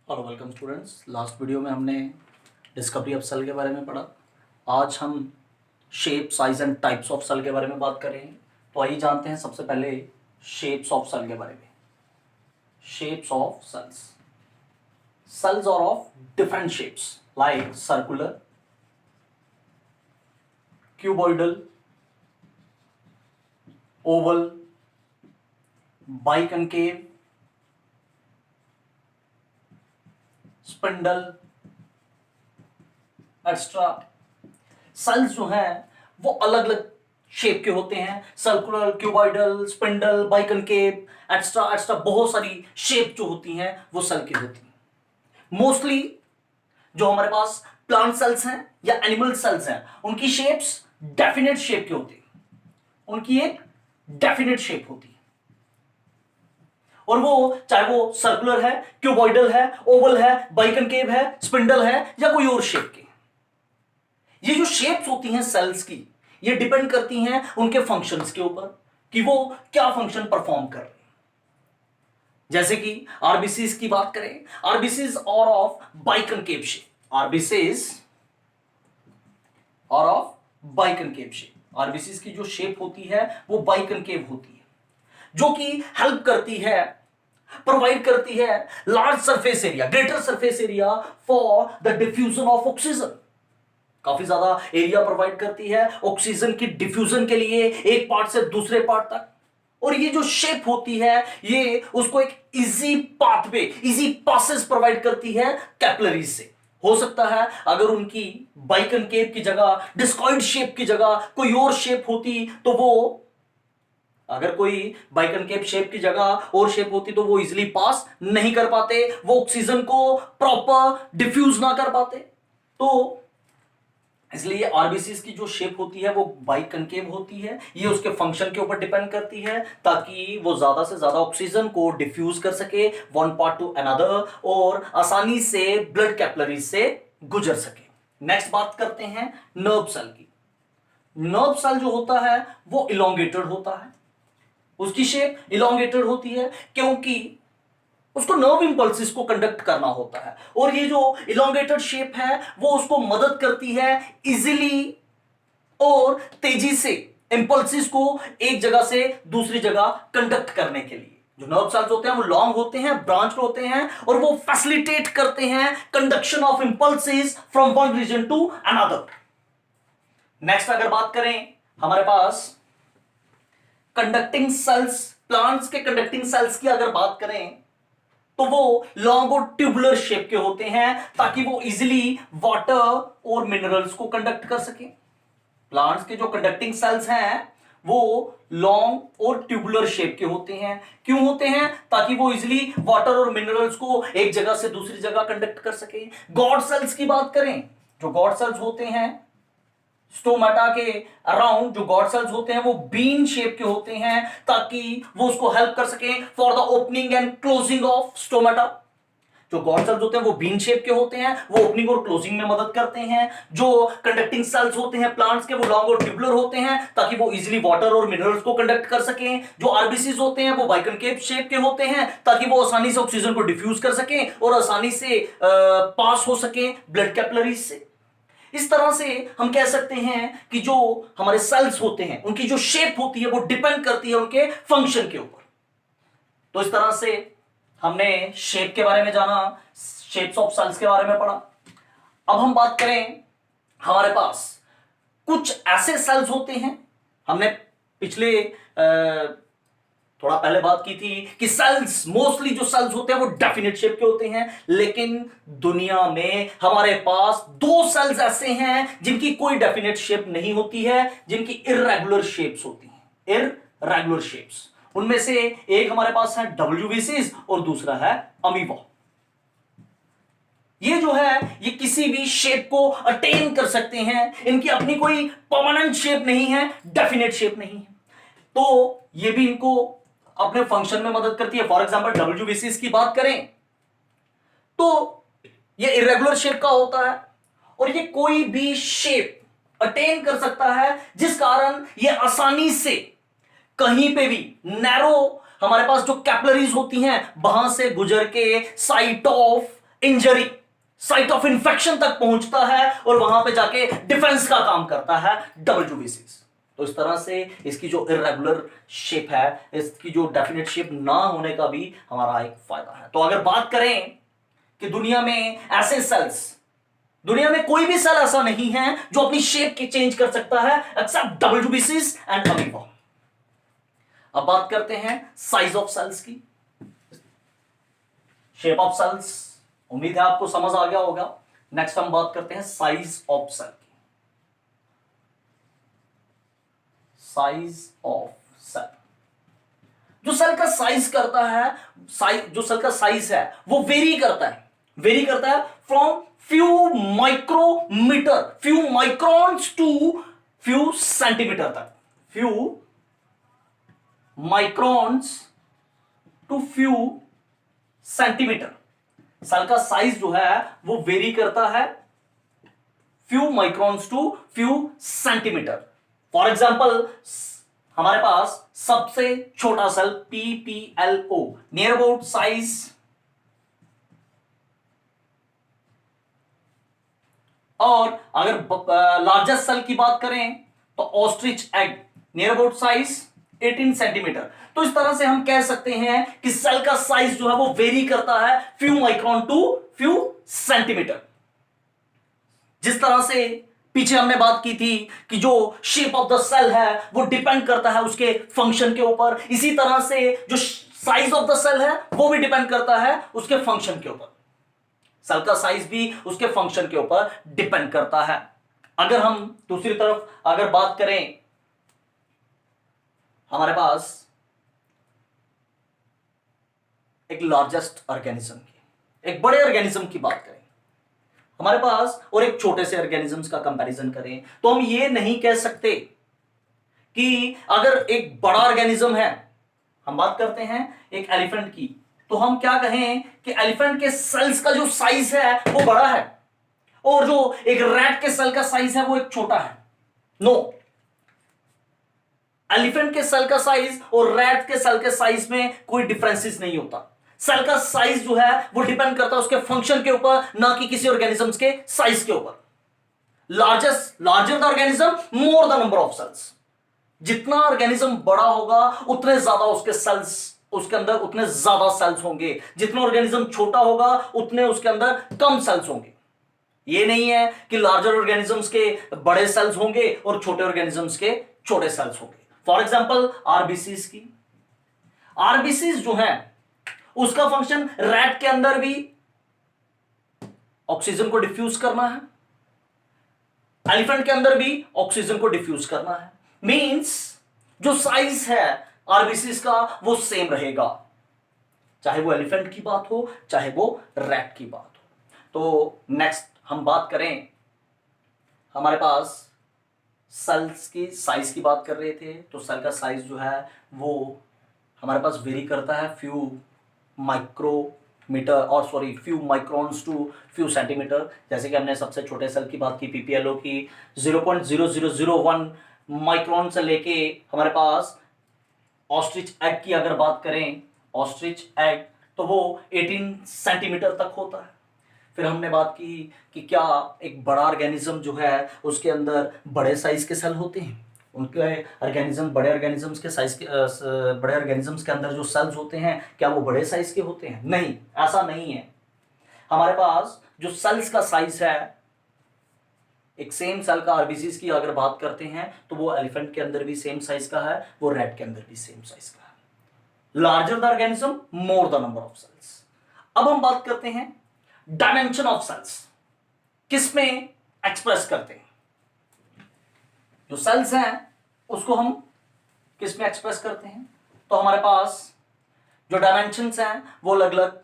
Hello welcome students. Last video में हमने discovery of cell के बारे में पढ़ा। आज हम shape, size and types of cell के बारे में बात कर रहे हैं। तो आइए जानते हैं सबसे पहले शेप्स ऑफ सेल के बारे में। Shapes of cells. Cells are of different shapes like circular, cuboidal, oval, biconcave, spindle, extra. Cells जो हैं वो अलग अलग शेप के होते हैं। Circular, cuboidal, spindle, biconcave, extra extra, बहुत सारी शेप जो होती हैं वो सेल की होती हैं। मोस्टली जो हमारे पास प्लांट सेल्स हैं या एनिमल सेल्स हैं उनकी शेप्स डेफिनेट शेप की होती है। उनकी एक डेफिनेट शेप होती है और वो चाहे वो सर्कुलर है, क्यूबॉइडल है, ओवल है, बाइकनकेव है, स्पिंडल है या कोई और शेप की। ये जो शेप्स होती हैं सेल्स की, ये डिपेंड करती हैं उनके फंक्शंस के ऊपर कि वो क्या फंक्शन परफॉर्म कर रहे हैं। जैसे कि आरबीसीज की बात करें, आरबीसीज और ऑफ बाइकनकेव शेप। आरबीसीज और ऑफ बाइकनकेव शेप। आरबीसीज की जो शेप होती है वो बाइकनकेव होती है, जो कि हेल्प करती है, प्रोवाइड करती है large surface area, greater surface area for the diffusion of oxygen. काफी ज्यादा एरिया प्रोवाइड करती है ऑक्सीजन की डिफ्यूजन के लिए एक पार्ट से दूसरे पार्ट तक। और ये जो शेप होती है ये उसको एक easy pathway, easy passes provide करती है कैपिलरीज से। हो सकता है अगर उनकी बाइकनकेव की जगह, डिस्कॉइड शेप की जगह कोई और शेप होती तो वो, अगर कोई बाइकनकेव शेप की जगह और शेप होती तो वो इजीली पास नहीं कर पाते, वो ऑक्सीजन को प्रॉपर डिफ्यूज ना कर पाते। तो इसलिए आरबीसीज की जो शेप होती है वो बाइकनकेव होती है। ये उसके फंक्शन के ऊपर डिपेंड करती है ताकि वो ज्यादा से ज्यादा ऑक्सीजन को डिफ्यूज कर सके वन पार्ट टू अनदर और आसानी से ब्लड कैपिलरीज से गुजर सके। नेक्स्ट बात करते हैं नर्व सेल की। नर्व सेल जो होता है वो इलोंगेटेड होता है। उसकी शेप इलोंगेटेड होती है क्योंकि उसको नर्व इंपल्सिस को कंडक्ट करना होता है और ये जो इलोंगेटेड शेप है वो उसको मदद करती है इजीली और तेजी से इंपल्सिस को एक जगह से दूसरी जगह कंडक्ट करने के लिए। जो नर्व सेल्स होते हैं वो लॉन्ग होते हैं, ब्रांच होते हैं और वो फैसिलिटेट करते हैं conduction of impulses from one region to another. Next अगर बात करें हमारे पास कंडक्टिंग सेल्स, प्लांट्स के कंडक्टिंग सेल्स की अगर बात करें तो वो लॉन्ग और ट्यूबुलर शेप के होते हैं ताकि वो इजीली वाटर और मिनरल्स को कंडक्ट कर सके। प्लांट्स के जो कंडक्टिंग सेल्स हैं वो लॉन्ग और ट्यूबुलर शेप के होते हैं। क्यों होते हैं? ताकि वो इजीली वाटर और मिनरल्स को एक जगह से दूसरी जगह कंडक्ट कर सके। गॉड सेल्स की बात करें, जो गॉड सेल्स होते हैं स्टोमेटा के अराउंड, जो गॉड सेल्स होते हैं वो बीन शेप के होते हैं ताकि वो उसको हेल्प कर सके for the opening and closing of stomata. जो गॉड सेल्स होते हैं वो बीन शेप के होते हैं, वो ओपनिंग और क्लोजिंग में मदद करते हैं। जो कंडक्टिंग सेल्स होते हैं प्लांट्स के वो लॉन्ग और ट्यूबुलर होते हैं ताकि वो इजीली वाटर और मिनरल्स को कंडक्ट कर सकें। जो आरबीसीज होते हैं वो बाइकनकेव शेप के होते हैं ताकि वो आसानी से ऑक्सीजन को डिफ्यूज कर सकें और आसानी से पास हो सके ब्लड कैपिलरीज से। इस तरह से हम कह सकते हैं कि जो हमारे सेल्स होते हैं उनकी जो शेप होती है वो डिपेंड करती है उनके फंक्शन के ऊपर। तो इस तरह से हमने शेप के बारे में जाना, शेप्स ऑफ सेल्स के बारे में पढ़ा। अब हम बात करें, हमारे पास कुछ ऐसे सेल्स होते हैं, हमने पिछले थोड़ा पहले बात की थी कि सेल्स, मोस्टली जो सेल्स होते हैं वो डेफिनेट शेप के होते हैं, लेकिन दुनिया में हमारे पास दो सेल्स ऐसे हैं जिनकी कोई डेफिनेट शेप नहीं होती है, जिनकी इर्रेगुलर शेप्स होती हैं। इर्रेगुलर शेप्स, उनमें से एक हमारे पास है डब्ल्यूबीसीज और दूसरा है अमीबा। ये जो है ये किसी भी शेप को अटेन कर सकते हैं, इनकी अपनी कोई परमानेंट शेप नहीं है, डेफिनेट शेप नहीं है, तो ये भी इनको अपने फंक्शन में मदद करती है। फॉर एग्जांपल डब्ल्यूबीसीज की बात करें तो ये इरेगुलर शेप का होता है और ये कोई भी शेप अटेन कर सकता है जिस कारण ये आसानी से कहीं पे भी नैरो हमारे पास जो कैपिलरीज होती हैं वहां से गुजर के site of injury, site of infection तक पहुंचता है और वहां पे जाके डिफेंस का काम करता है WBC। तो इस तरह से इसकी जो इरेगुलर शेप है, इसकी जो डेफिनेट शेप ना होने का भी हमारा एक फायदा है। तो अगर बात करें कि दुनिया में ऐसे सेल्स, दुनिया में कोई भी सेल ऐसा नहीं है जो अपनी शेप की चेंज कर सकता है एक्सेप्ट WBC एंड अमीबा। अब बात करते हैं साइज ऑफ सेल्स की, शेप ऑफ सेल्स। उम्मीद है आपको समझ आ गया होगा। नेक्स्ट हम बात करते हैं साइज ऑफ सेल की। साइज ऑफ सेल, जो सेल का साइज करता है, जो सेल का साइज है वो वेरी करता है from few micrometre, few microns to few centimetre तक, फ्यू माइक्रॉन्स टू फ्यू सेंटीमीटर। सेल का साइज जो है वो वेरी करता है few microns to few centimetre. For example हमारे पास सबसे छोटा cell PPLO, near about size और अगर लार्जेस्ट सेल की बात करें तो ostrich egg, near about size 18 centimetre. तो इस तरह से हम कह सकते हैं कि सेल का साइज जो है वो वेरी करता है few micron to few centimetre. जिस तरह से पीछे हमने बात की थी कि जो शेप ऑफ द सेल है वो डिपेंड करता है उसके फंक्शन के ऊपर, इसी तरह से जो साइज ऑफ द सेल है वो भी डिपेंड करता है उसके फंक्शन के ऊपर। सेल का साइज भी उसके फंक्शन के ऊपर डिपेंड करता है। अगर हम दूसरी तरफ अगर बात करें हमारे पास एक लार्जेस्ट ऑर्गेनिज्म की, एक बड़े ऑर्गेनिज्म की बात करें हमारे पास और एक छोटे से ऑर्गेनिजम्स का कंपैरिजन करें, तो हम ये नहीं कह सकते कि अगर एक बड़ा ऑर्गेनिज्म है, हम बात करते हैं एक एलिफेंट की, तो हम क्या कहें कि एलिफेंट के सेल्स का जो साइज है वो बड़ा है और जो एक रैट के सेल का साइज है वो एक छोटा है। नो, एलिफेंट के सेल का साइज और रैट के सेल के साइज में कोई डिफरेंसेस नहीं होता। सेल का साइज जो है वो डिपेंड करता है उसके फंक्शन के ऊपर, ना कि किसी ऑर्गेनिजम्स के साइज के ऊपर। Larger the organism more the number of cells. जितना ऑर्गेनिज्म बड़ा होगा उतने ज्यादा उसके सेल्स, उसके अंदर उतने ज्यादा सेल्स होंगे। जितना ऑर्गेनिज्म छोटा होगा उतने उसके अंदर कम सेल्स होंगे। ये नहीं है कि लार्जर ऑर्गेनिजम्स के बड़े सेल्स होंगे और छोटे ऑर्गेनिजम्स के छोटे सेल्स होंगे। फॉर एग्जांपल आरबीसीज की, आरबीसीज जो है उसका फंक्शन रैट के अंदर भी ऑक्सीजन को डिफ्यूज करना है, एलिफेंट के अंदर भी ऑक्सीजन को डिफ्यूज करना है। मींस जो साइज है आरबीसीज का वो सेम रहेगा, चाहे वो एलिफेंट की बात हो चाहे वो रैट की बात हो। तो नेक्स्ट हम बात करें, हमारे पास सेल्स की साइज की बात कर रहे थे, तो सेल का साइज जो है वो हमारे पास वेरी करता है फ्यू माइक्रोमीटर और sorry few microns to few centimetre. जैसे कि हमने सबसे छोटे सेल की बात की PPLO की, 0.0001 माइक्रॉन से लेके हमारे पास ऑस्ट्रिच एग की अगर बात करें, ऑस्ट्रिच एग तो वो 18 सेंटीमीटर तक होता है। फिर हमने बात की कि क्या एक बड़ा ऑर्गेनिज्म जो है उसके अंदर बड़े साइज के सेल होते हैं, उनके ऑर्गेनिज्म, बड़े ऑर्गेनिजम्स के साइज के बड़े ऑर्गेनिजम्स के अंदर जो सेल्स होते हैं क्या वो बड़े साइज के होते हैं? नहीं, ऐसा नहीं है। हमारे पास जो सेल्स का साइज है, एक सेम सेल का आरबीसीज की अगर बात करते हैं तो वो एलिफेंट के अंदर भी सेम साइज का है, वो रैट के अंदर भी सेम साइज का है। Larger the organism more the number of cells. अब हम बात करते हैं डायमेंशन ऑफ सेल्स, किसमें एक्सप्रेस करते हैं? जो सेल्स हैं उसको हम किसमें एक्सप्रेस करते हैं? तो हमारे पास जो डायमेंशंस हैं वो अलग अलग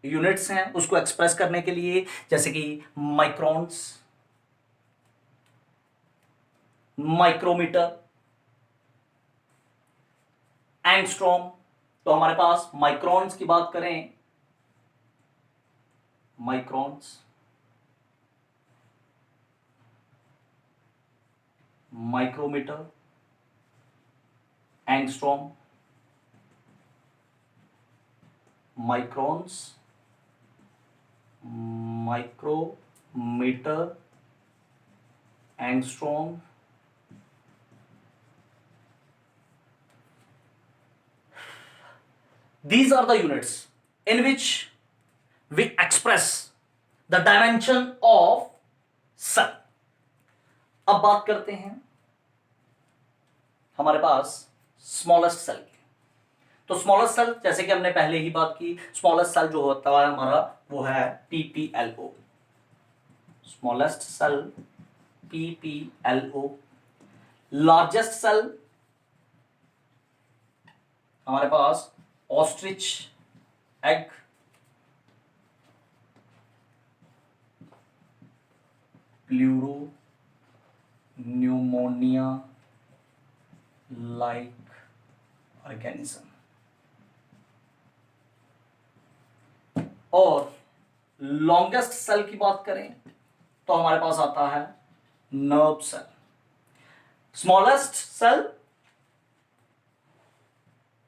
यूनिट्स हैं उसको एक्सप्रेस करने के लिए, जैसे कि माइक्रॉन्स, माइक्रोमीटर, एंगस्ट्रॉम। तो हमारे पास माइक्रॉन्स की बात करें, microns, micrometre, angstrom, microns, micrometre angstrom these are the units in which we express the dimension of cell. अब बात करते हैं हमारे पास स्मॉलेस्ट सेल की। तो स्मॉलेस्ट सेल, जैसे कि हमने पहले ही बात की, स्मॉलेस्ट सेल जो होता है हमारा वो है PPLO, smallest cell PPLO। Largest cell हमारे पास ostrich egg, pleuropneumonia like organism. और लॉन्गेस्ट सेल की बात करें तो हमारे पास आता है nerve cell. Smallest cell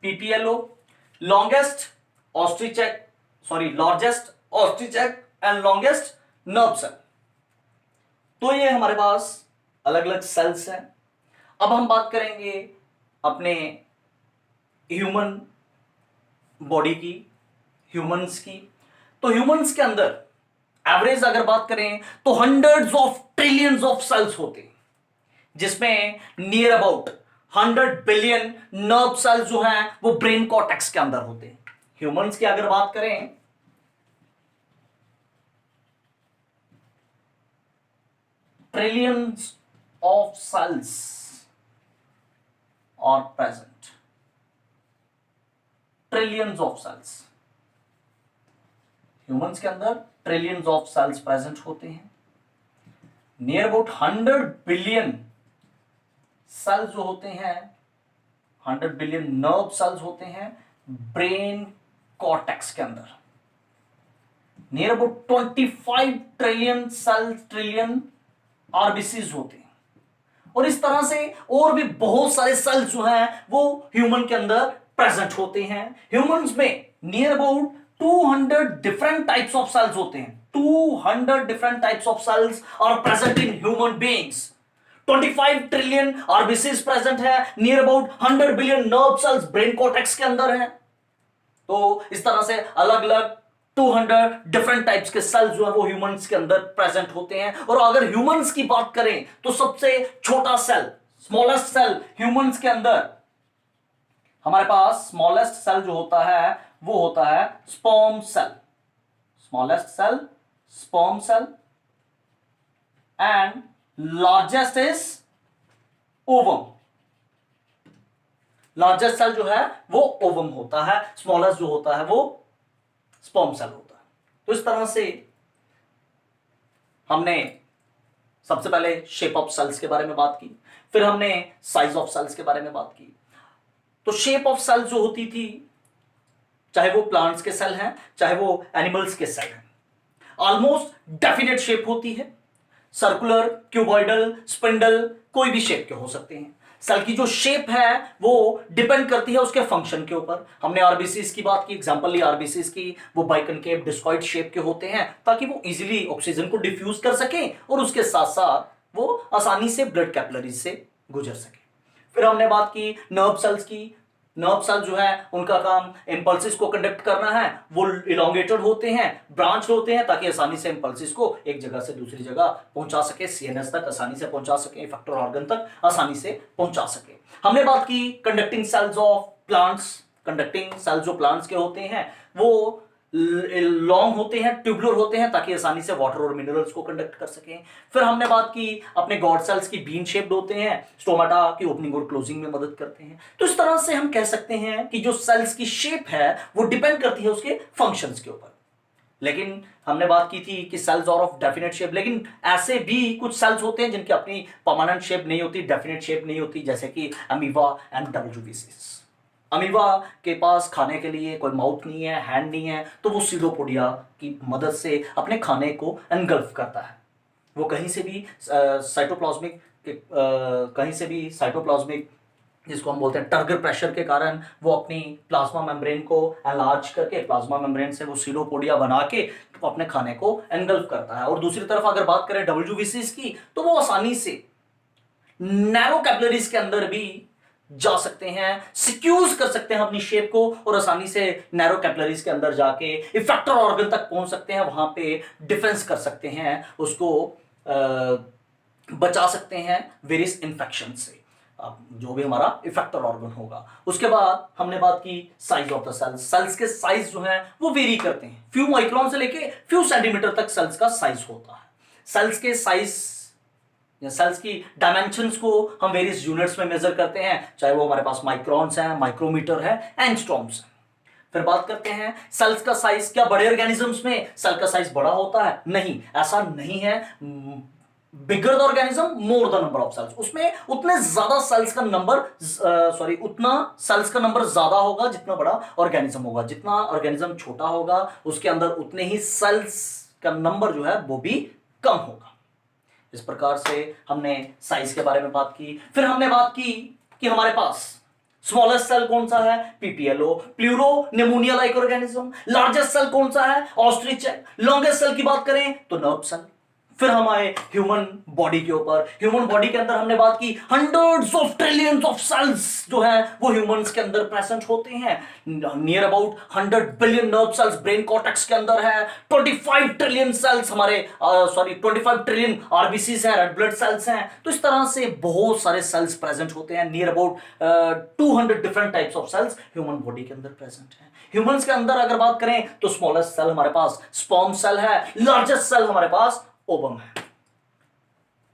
PPLO, longest ostrich egg, sorry largest ostrich egg and longest nerve cell. तो ये हमारे पास अलग अलग सेल्स हैं। अब हम बात करेंगे अपने ह्यूमन बॉडी की, ह्यूमंस की। तो ह्यूमंस के अंदर एवरेज अगर बात करें तो hundreds of trillions of cells होते हैं, जिसमें near about 100 billion nerve cells जो हैं वो ब्रेन कॉर्टेक्स के अंदर होते हैं। ह्यूमंस की अगर बात करें trillions of cells are present, trillions of cells humans के अंदर ट्रिलियंस ऑफ सेल्स प्रेजेंट होते हैं। नियर अबाउट 100 बिलियन सेल्स जो होते हैं, 100 बिलियन नर्व सेल्स होते हैं ब्रेन कॉर्टेक्स के अंदर। Near about 25 trillion sales, trillion RBCs होते हैं। और इस तरह से और भी बहुत सारे सेल्स जो हैं वो ह्यूमन के अंदर प्रेजेंट होते हैं। ह्यूमंस में near about 200 different types of cells होते हैं। 200 different types of cells are present in human beings. 25 trillion RBCs present है। Near about 100 billion nerve cells brain cortex के अंदर हैं। तो इस तरह से अलग अलग 200 डिफरेंट टाइप्स के सेल्स जो है वो ह्यूमंस के अंदर प्रेजेंट होते हैं। और अगर ह्यूमंस की बात करें तो सबसे छोटा सेल, स्मॉलेस्ट सेल ह्यूमंस के अंदर हमारे पास स्मॉलेस्ट सेल जो होता है वो होता है sperm cell. Smallest cell sperm cell and largest is ovum. Largest cell जो है वो ओवम होता है, स्मॉलेस्ट जो होता है वो स्पर्म सेल होता है। तो इस तरह से हमने सबसे पहले शेप ऑफ सेल्स के बारे में बात की, फिर हमने साइज ऑफ सेल्स के बारे में बात की। तो शेप ऑफ सेल्स जो होती थी, चाहे वो प्लांट्स के सेल हैं चाहे वो एनिमल्स के सेल हैं, ऑलमोस्ट डेफिनेट शेप होती है। सर्कुलर, क्यूबॉइडल, स्पिंडल, कोई भी शेप के हो सकते हैं। सेल की जो शेप है वो डिपेंड करती है उसके फंक्शन के ऊपर। हमने आरबीसीज की बात की, एग्जांपल ली आरबीसीज की, वो बाइकनकेव डिस्कॉइड शेप के होते हैं ताकि वो इजीली ऑक्सीजन को डिफ्यूज कर सके और उसके साथ साथ वो आसानी से ब्लड कैपिलरीज से गुजर सके। फिर हमने बात की नर्व सेल्स की। नर्व सेल जो है उनका काम इंपल्सिस को कंडक्ट करना है। वो इलोंगेटेड होते हैं, ब्रांच होते हैं ताकि आसानी से इंपल्सिस को एक जगह से दूसरी जगह पहुंचा सके, सीएनएस तक आसानी से पहुंचा सके, इफेक्टर ऑर्गन तक आसानी से पहुंचा सके। हमने बात की conducting cells of plants. Conducting cells जो प्लांट्स के होते हैं वो लॉन्ग होते हैं, ट्यूबुलर होते हैं ताकि आसानी से वाटर और मिनरल्स को कंडक्ट कर सकें। फिर हमने बात की अपने गॉड सेल्स की बीन शेप्ड होते हैं, स्टोमाटा की ओपनिंग और क्लोजिंग में मदद करते हैं। तो इस तरह से हम कह सकते हैं कि जो सेल्स की शेप है वो डिपेंड करती है उसके फंक्शंस के ऊपर। लेकिन हमने बात की थी कि cells are of definite shape, लेकिन ऐसे भी कुछ सेल्स होते हैं जिनकी अपनी परमानेंट शेप नहीं होती, डेफिनेट शेप नहीं होती, जैसे कि अमीबा एंड डब्ल्यूबीसीज। अमीबा के पास खाने के लिए कोई माउथ नहीं है, हैंड नहीं है, तो वो सीडोपोडिया की मदद से अपने खाने को एनगल्फ करता है। वो कहीं से भी साइटोप्लाज्मिक जिसको हम बोलते हैं टर्गर प्रेशर के कारण वो अपनी प्लाज्मा मेम्ब्रेन को एनलार्ज करके प्लाज्मा मेम्ब्रेन से वो सीडोपोडिया बना के वो अपने खाने को एनगल्फ करता है। और दूसरी तरफ अगर बात करें डब्ल्यूबीसीज की, तो वो आसानी से नैरो कैपिलरीज के अंदर भी जा सकते हैं, सिक्यूज कर सकते हैं अपनी शेप को और आसानी से नैरो कैपिलरीज के अंदर जाके इफेक्टर ऑर्गन तक पहुंच सकते हैं, वहां पे डिफेंस कर सकते हैं, उसको बचा सकते हैं वेरियस इन्फेक्शन से, जो भी हमारा इफेक्टर ऑर्गन होगा। उसके बाद हमने बात की size of the cells. Cells के साइज जो है वो वेरी करते हैं, फ्यू माइक्रोन से लेके फ्यू सेंटीमीटर तक सेल्स का साइज होता है। सेल्स के साइज या सेल्स की डायमेंशंस को हम वेरियस यूनिट्स में मेजर करते हैं, चाहे वो हमारे पास माइक्रॉन्स हैं, माइक्रोमीटर है, एंगस्ट्रॉम्स है। फिर बात करते हैं सेल्स का साइज। क्या बड़े ऑर्गेनिजम्स में सेल का साइज बड़ा होता है? नहीं, ऐसा नहीं है। Bigger the organism more the number of cells, उसमें उतने ज्यादा सेल्स का नंबर उतना सेल्स का नंबर ज्यादा होगा जितना बड़ा ऑर्गेनिज्म होगा। जितना ऑर्गेनिज्म छोटा होगा उसके अंदर उतने ही सेल्स का नंबर जो है वो भी कम होगा। इस प्रकार से हमने साइज के बारे में बात की। फिर हमने बात की कि हमारे पास स्मॉलेस्ट सेल कौन सा है? PPLO, pleuropneumonia like organism. Largest cell कौन सा है? ऑस्ट्रिच। लॉन्गेस्ट सेल की बात करें तो नर्व सेल। फिर हम आए ह्यूमन बॉडी के ऊपर। ह्यूमन बॉडी के अंदर हमने बात की hundreds of trillions of cells जो हैं वो ह्यूमंस के अंदर प्रेजेंट होते हैं। Near about 100 billion nerve cells brain cortex के अंदर है। 25 ट्रिलियन सेल्स 25 ट्रिलियन आरबीसीज हैं, रेड ब्लड सेल्स हैं। तो इस तरह से बहुत सारे सेल्स प्रेजेंट होते हैं। Near about 200 different types of cells human body के अंदर प्रेजेंट है। ह्यूमंस के अंदर अगर बात करें तो स्मॉलेस्ट सेल हमारे पास स्पर्म सेल है, लार्जेस्ट सेल हमारे पास ओवम है।